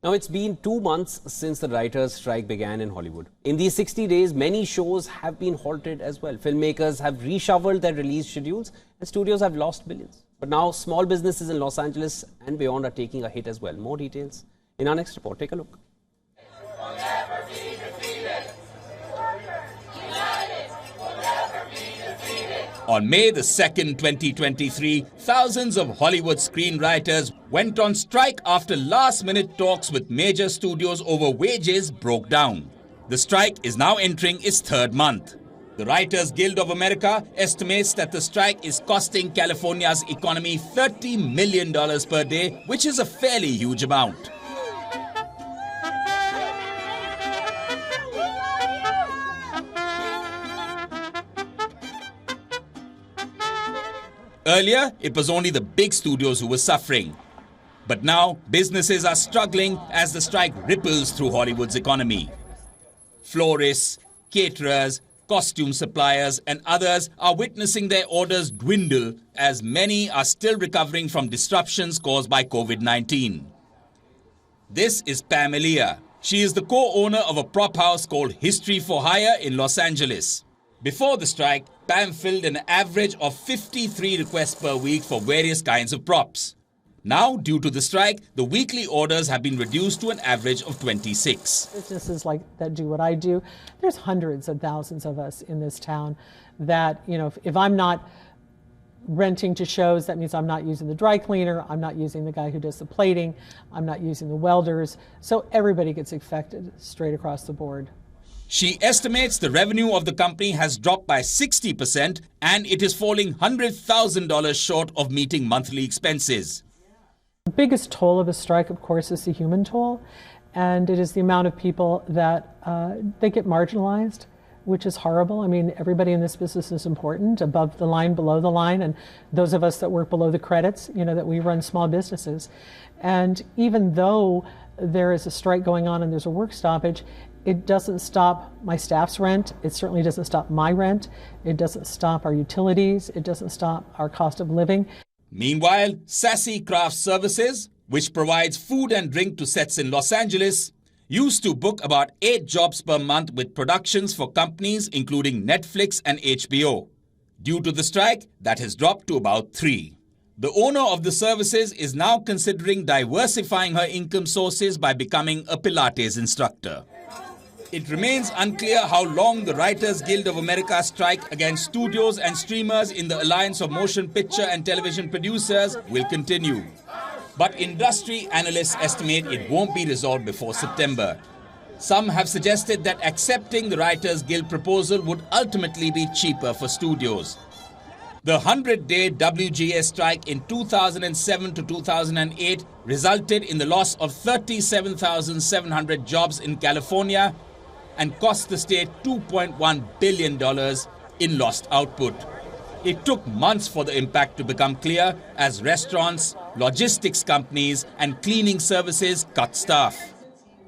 Now, it's been 2 months since the writers' strike began in Hollywood. In these 60 days, many shows have been halted as well. Filmmakers have reshuffled their release schedules and studios have lost billions. But now, small businesses in Los Angeles and beyond are taking a hit as well. More details in our next report. Take a look. On May the 2nd, 2023, thousands of Hollywood screenwriters went on strike after last-minute talks with major studios over wages broke down. The strike is now entering its third month. The Writers Guild of America estimates that the strike is costing California's economy $30 million per day, which is a fairly huge amount. Earlier, it was only the big studios who were suffering. But now, businesses are struggling as the strike ripples through Hollywood's economy. Florists, caterers, costume suppliers and others are witnessing their orders dwindle as many are still recovering from disruptions caused by COVID-19. This is Pam Elia. She is the co-owner of a prop house called History for Hire in Los Angeles. Before the strike, Pam filled an average of 53 requests per week for various kinds of props. Now, due to the strike, the weekly orders have been reduced to an average of 26. Businesses like that do what I do, there's hundreds of thousands of us in this town that, if I'm not renting to shows, that means I'm not using the dry cleaner, I'm not using the guy who does the plating, I'm not using the welders. So everybody gets affected straight across the board. She estimates the revenue of the company has dropped by 60% and it is falling $100,000 short of meeting monthly expenses. The biggest toll of a strike, of course, is the human toll, and it is the amount of people that they get marginalized, which is horrible. I mean, everybody in this business is important, above the line, below the line, and those of us that work below the credits, that we run small businesses. And even though there is a strike going on and there's a work stoppage, it doesn't stop my staff's rent. It certainly doesn't stop my rent. It doesn't stop our utilities. It doesn't stop our cost of living. Meanwhile, Sassy Craft Services, which provides food and drink to sets in Los Angeles, used to book about 8 jobs per month with productions for companies including Netflix and HBO. Due to the strike, that has dropped to about 3. The owner of the services is now considering diversifying her income sources by becoming a Pilates instructor. It remains unclear how long the Writers Guild of America strike against studios and streamers in the Alliance of Motion Picture and Television Producers will continue. But industry analysts estimate it won't be resolved before September. Some have suggested that accepting the Writers Guild proposal would ultimately be cheaper for studios. The 100-day WGA strike in 2007 to 2008 resulted in the loss of 37,700 jobs in California and cost the state $2.1 billion in lost output. It took months for the impact to become clear as restaurants, logistics companies and cleaning services cut staff.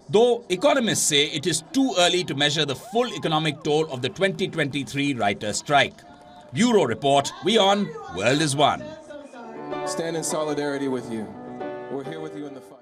Though economists say it is too early to measure the full economic toll of the 2023 writers' strike. Bureau Report, WION World is One. Stand in solidarity with you. We're here with you in the fight.